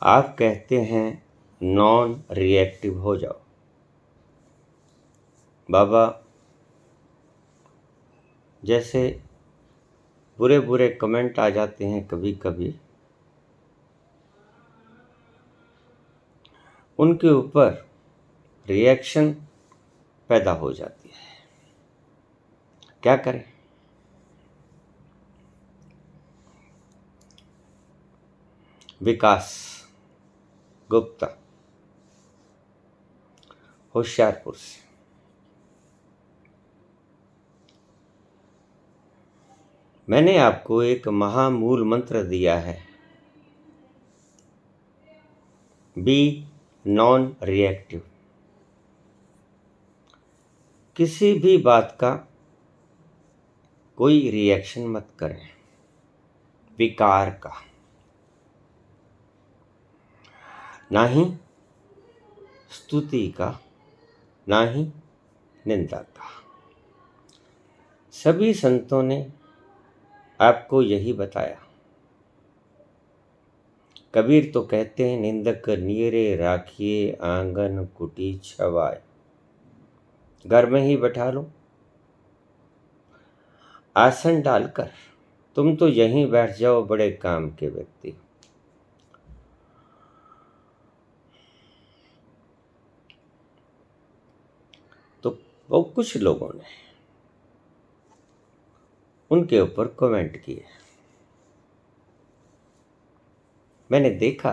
आप कहते हैं नॉन रिएक्टिव हो जाओ। बाबा जैसे बुरे बुरे कमेंट आ जाते हैं कभी कभी, उनके ऊपर रिएक्शन पैदा हो जाती है। क्या करें? विकास गुप्ता, होशियारपुर से। मैंने आपको एक महामूल मंत्र दिया है, बी नॉन रिएक्टिव। किसी भी बात का कोई रिएक्शन मत करें, विकार का, ना ही स्तुति का, ना ही निंदा का। सभी संतों ने आपको यही बताया। कबीर तो कहते हैं, निंदक नीरे राखिए आंगन कुटी छवाए। घर में ही बैठा लो आसन डालकर, तुम तो यहीं बैठ जाओ, बड़े काम के व्यक्ति। तो वो कुछ लोगों ने उनके ऊपर कमेंट किए। मैंने देखा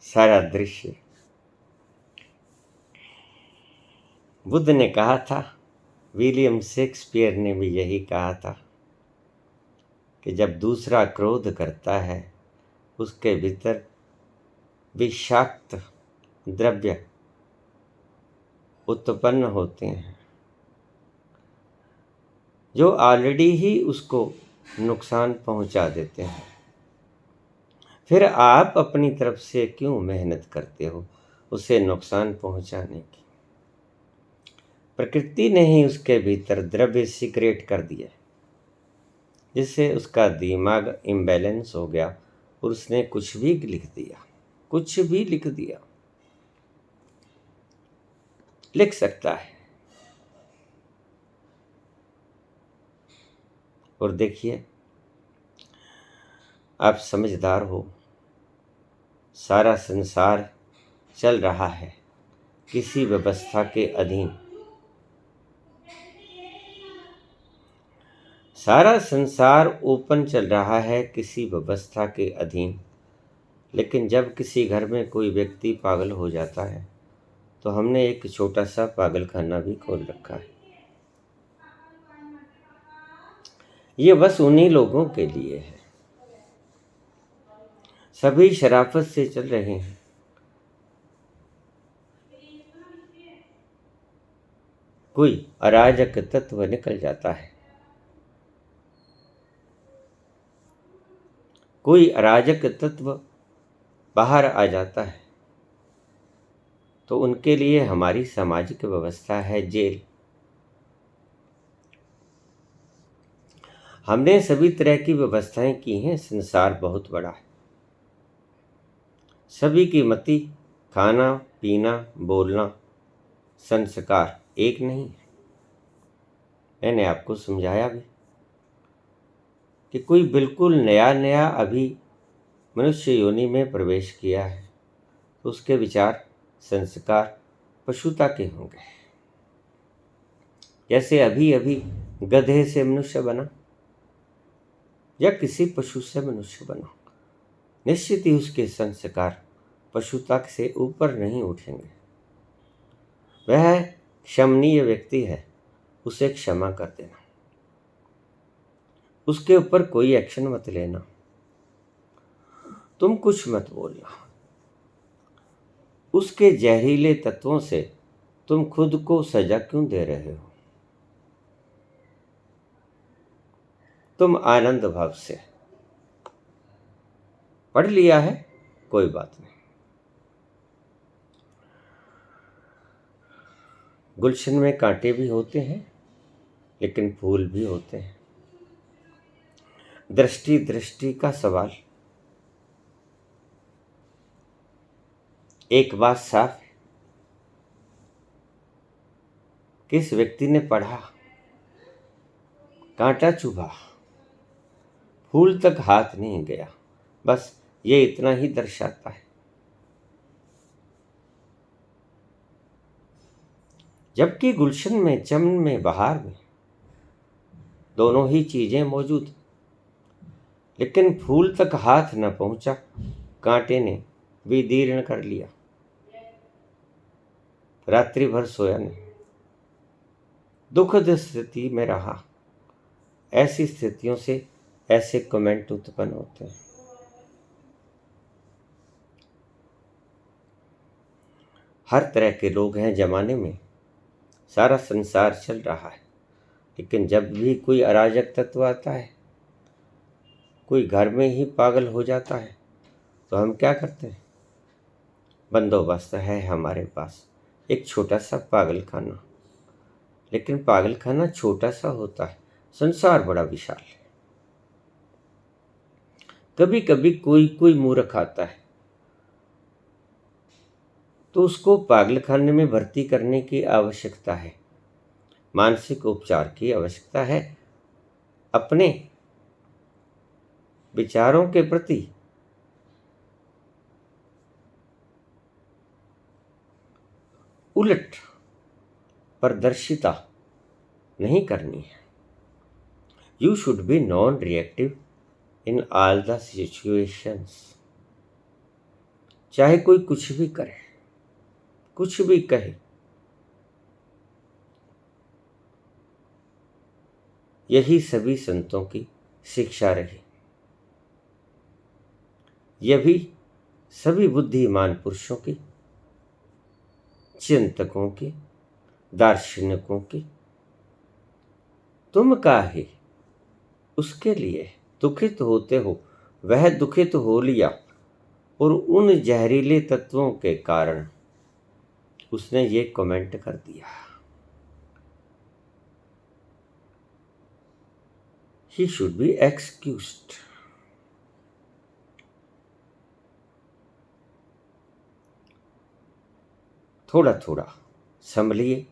सारा दृश्य। बुद्ध ने कहा था, विलियम शेक्सपियर ने भी यही कहा था कि जब दूसरा क्रोध करता है, उसके भीतर विषाक्त द्रव्य उत्पन्न होते हैं जो ऑलरेडी ही उसको नुकसान पहुंचा देते हैं। फिर आप अपनी तरफ से क्यों मेहनत करते हो उसे नुकसान पहुंचाने की? प्रकृति ने ही उसके भीतर द्रव्य सीक्रेट कर दिया, जिससे उसका दिमाग इम्बैलेंस हो गया और उसने कुछ भी लिख दिया, कुछ भी लिख दिया। लिख सकता है। और देखिए, आप समझदार हो, सारा संसार चल रहा है किसी व्यवस्था के अधीन। सारा संसार ओपन चल रहा है किसी व्यवस्था के अधीन। लेकिन जब किसी घर में कोई व्यक्ति पागल हो जाता है तो हमने एक छोटा सा पागलखाना भी खोल रखा है। ये बस उन्हीं लोगों के लिए है। सभी शराफत से चल रहे हैं। कोई अराजक तत्व निकल जाता है, कोई अराजक तत्व बाहर आ जाता है, तो उनके लिए हमारी सामाजिक व्यवस्था है जेल। हमने सभी तरह की व्यवस्थाएं की हैं। संसार बहुत बड़ा है। सभी की मति, खाना पीना, बोलना, संस्कार एक नहीं है। मैंने आपको समझाया भी कि कोई बिल्कुल नया नया अभी मनुष्य योनि में प्रवेश किया है तो उसके विचार, संस्कार पशुता के होंगे। जैसे अभी अभी गधे से मनुष्य बना या किसी पशु से मनुष्य बना, निश्चित ही उसके संस्कार पशुता से ऊपर नहीं उठेंगे। वह क्षमनीय व्यक्ति है, उसे क्षमा कर देना, उसके ऊपर कोई एक्शन मत लेना, तुम कुछ मत बोलना। उसके जहरीले तत्वों से तुम खुद को सजा क्यों दे रहे हो? तुम आनंद भाव से पढ़ लिया है, कोई बात नहीं। गुलशन में कांटे भी होते हैं लेकिन फूल भी होते हैं। दृष्टि का सवाल। एक बात साफ है, किस व्यक्ति ने पढ़ा, कांटा चुभा, फूल तक हाथ नहीं गया, बस ये इतना ही दर्शाता है। जबकि गुलशन में, चमन में, बहार में दोनों ही चीजें मौजूद, लेकिन फूल तक हाथ न पहुंचा, कांटे ने विदीर्ण कर लिया। रात्रि भर सोया नहीं, दुखद स्थिति में रहा। ऐसी स्थितियों से ऐसे कमेंट उत्पन्न होते हैं। हर तरह के लोग हैं जमाने में, सारा संसार चल रहा है, लेकिन जब भी कोई अराजक तत्व आता है, कोई घर में ही पागल हो जाता है, तो हम क्या करते हैं? बंदोबस्त है हमारे पास, एक छोटा सा पागल खाना। लेकिन पागल खाना छोटा सा होता है, संसार बड़ा विशाल है। कभी कभी कोई कोई मूर्ख आता है, तो उसको पागल खाने में भर्ती करने की आवश्यकता है, मानसिक उपचार की आवश्यकता है। अपने विचारों के प्रति उलट प्रदर्शिता नहीं करनी है। You should be non reactive in all the situations. चाहे कोई कुछ भी करे, कुछ भी कहे, यही सभी संतों की शिक्षा रही। यह भी सभी बुद्धिमान पुरुषों की, चिंतकों की, दार्शनिकों की। तुम काहे उसके लिए दुखित होते हो? वह दुखित हो लिया, और उन जहरीले तत्वों के कारण उसने ये कमेंट कर दिया। He should be excused. थोड़ा थोड़ा संभलिए,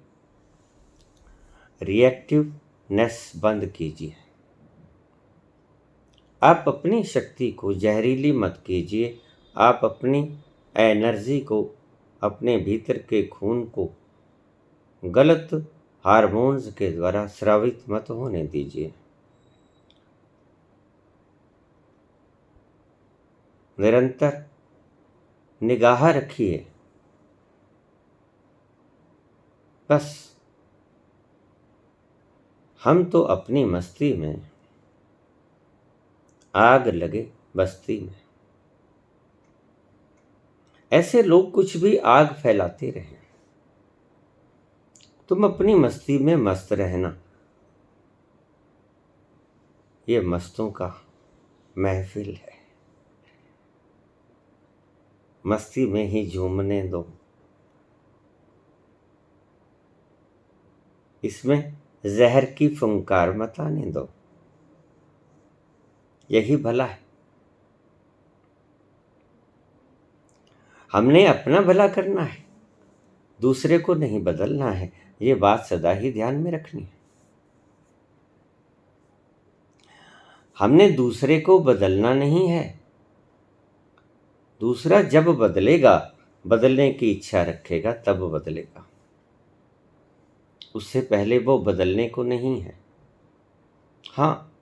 रिएक्टिवनेस बंद कीजिए। आप अपनी शक्ति को जहरीली मत कीजिए। आप अपनी एनर्जी को, अपने भीतर के खून को गलत हार्मोन्स के द्वारा स्रावित मत होने दीजिए। निरंतर निगाह रखिए। बस हम तो अपनी मस्ती में, आग लगे बस्ती में। ऐसे लोग कुछ भी आग फैलाते रहे, तुम अपनी मस्ती में मस्त रहना। ये मस्तों का महफिल है, मस्ती में ही झूमने दो। इसमें जहर की फुंकार मत आने दो, यही भला है। हमने अपना भला करना है, दूसरे को नहीं बदलना है। ये बात सदा ही ध्यान में रखनी है। हमने दूसरे को बदलना नहीं है। दूसरा जब बदलेगा, बदलने की इच्छा रखेगा, तब बदलेगा। उससे पहले वो बदलने को नहीं है। हाँ,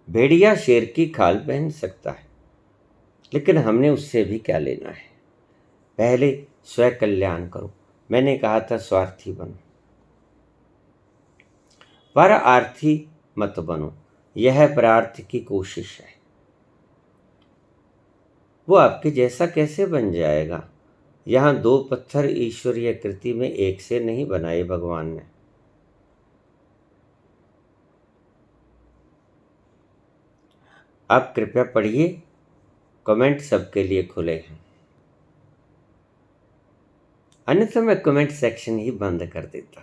भेड़िया शेर की खाल पहन सकता है, लेकिन हमने उससे भी क्या लेना है। पहले स्व कल्याण करो। मैंने कहा था स्वार्थी बनो, पर आर्थी मत बनो। यह परार्थ की कोशिश है। वो आपके जैसा कैसे बन जाएगा? यहाँ दो पत्थर ईश्वरीय कृति में एक से नहीं बनाए भगवान ने। आप कृपया पढ़िए, कमेंट सबके लिए खुले हैं, अन्यथा मैं कमेंट सेक्शन ही बंद कर देता।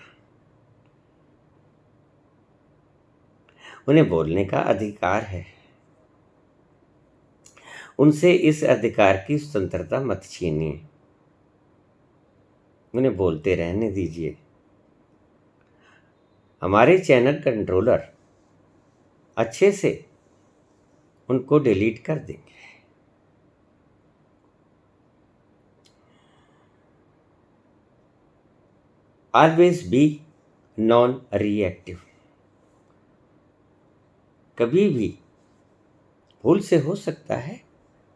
उन्हें बोलने का अधिकार है, उनसे इस अधिकार की स्वतंत्रता मत छीनिए। उन्हें बोलते रहने दीजिए। हमारे चैनल कंट्रोलर अच्छे से उनको डिलीट कर देंगे। Always be non reactive. कभी भी भूल से हो सकता है।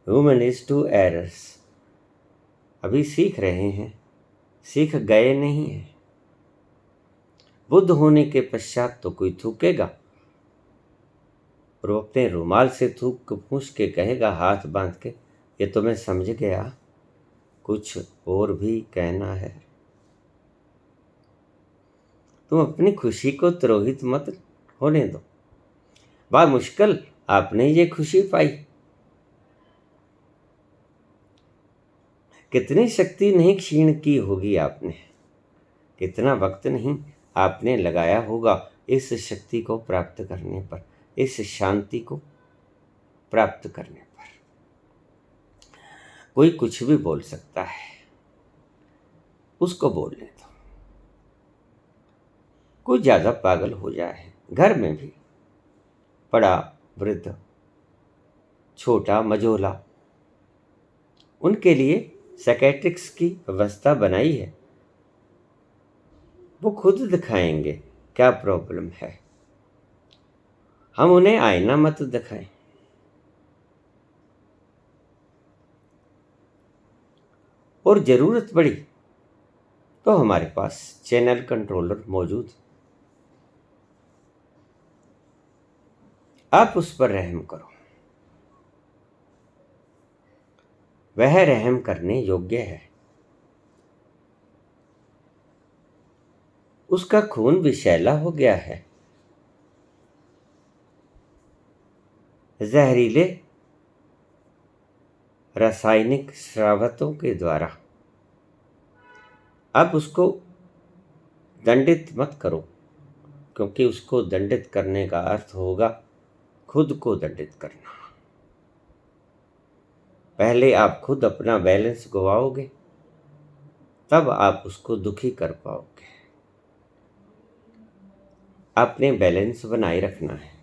Human is to errors. अभी सीख रहे हैं, सीख गए नहीं हैं। बुद्ध होने के पश्चात तो कोई थूकेगा और वो अपने रुमाल से थूक पूछ के कहेगा हाथ बांध के, ये तो मैं समझ गया, कुछ और भी कहना है। तुम अपनी खुशी को तिरोहित मत होने दो। बा मुश्किल आपने ये खुशी पाई। कितनी शक्ति नहीं क्षीण की होगी आपने, कितना वक्त नहीं आपने लगाया होगा इस शक्ति को प्राप्त करने पर, इस शांति को प्राप्त करने पर। कोई कुछ भी बोल सकता है, उसको बोलने दो। कोई ज्यादा पागल हो जाए, घर में भी बड़ा वृद्ध छोटा मझोला, उनके लिए साइकेट्रिक्स की व्यवस्था बनाई है। वो खुद दिखाएंगे क्या प्रॉब्लम है। हम उन्हें आईना मत दिखाएं। और जरूरत पड़ी तो हमारे पास चैनल कंट्रोलर मौजूद, आप उस पर रहम करो। वह रहम करने योग्य है। उसका खून विषैला हो गया है। जहरीले रासायनिक स्रावतों के द्वारा। आप उसको दंडित मत करो, क्योंकि उसको दंडित करने का अर्थ होगा खुद को दंडित करना। पहले आप खुद अपना बैलेंस गवाओगे, तब आप उसको दुखी कर पाओगे। आपने बैलेंस बनाए रखना है।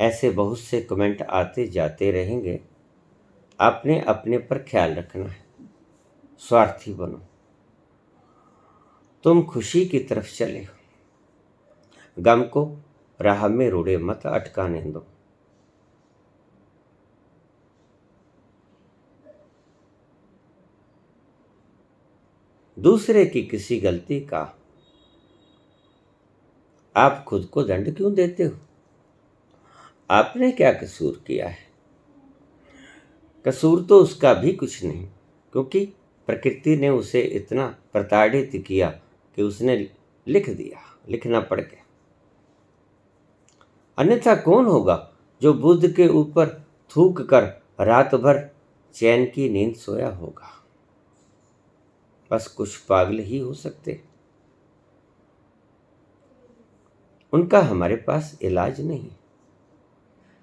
ऐसे बहुत से कमेंट आते जाते रहेंगे। आपने अपने पर ख्याल रखना है। स्वार्थी बनो। तुम खुशी की तरफ चले हो, गम को राह में रोड़े मत अटकाने दो। दूसरे की किसी गलती का आप खुद को दंड क्यों देते हो? आपने क्या कसूर किया है? कसूर तो उसका भी कुछ नहीं, क्योंकि प्रकृति ने उसे इतना प्रताड़ित किया कि उसने लिख दिया, लिखना पड़ गया। अन्यथा कौन होगा जो बुद्ध के ऊपर थूक कर रात भर चैन की नींद सोया होगा? बस कुछ पागल ही हो सकते। उनका हमारे पास इलाज नहीं।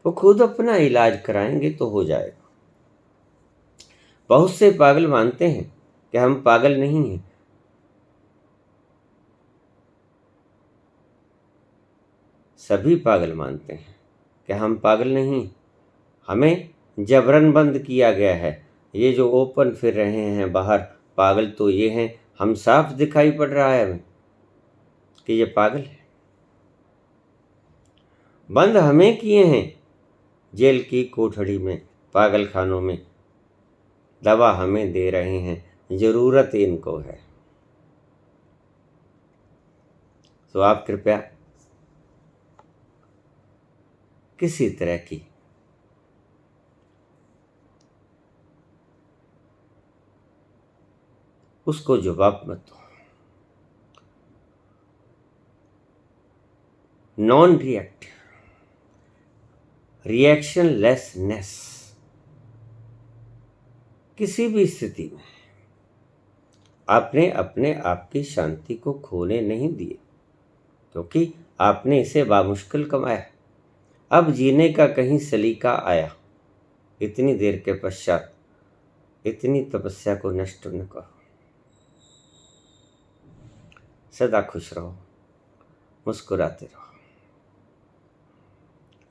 वो खुद अपना इलाज कराएंगे तो हो जाएगा। बहुत से पागल मानते हैं कि हम पागल नहीं हैं। सभी पागल मानते हैं कि हम पागल नहीं, हमें जबरन बंद किया गया है। ये जो ओपन फिर रहे हैं बाहर, पागल तो ये हैं, हम साफ दिखाई पड़ रहा है हमें कि ये पागल है। बंद हमें किए हैं जेल की कोठड़ी में, पागल खानों में। दवा हमें दे रहे हैं, जरूरत इनको है। तो आप कृपया किसी तरह की उसको जवाब मत दो। Non reactive, reaction lessness. किसी भी स्थिति में आपने अपने आप की शांति को खोने नहीं दिए, क्योंकि आपने इसे बामुश्किल कमाया। अब जीने का कहीं सलीका आया। इतनी देर के पश्चात इतनी तपस्या को नष्ट न करो। सदा खुश रहो, मुस्कुराते रहो।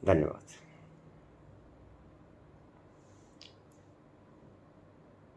धन्यवाद।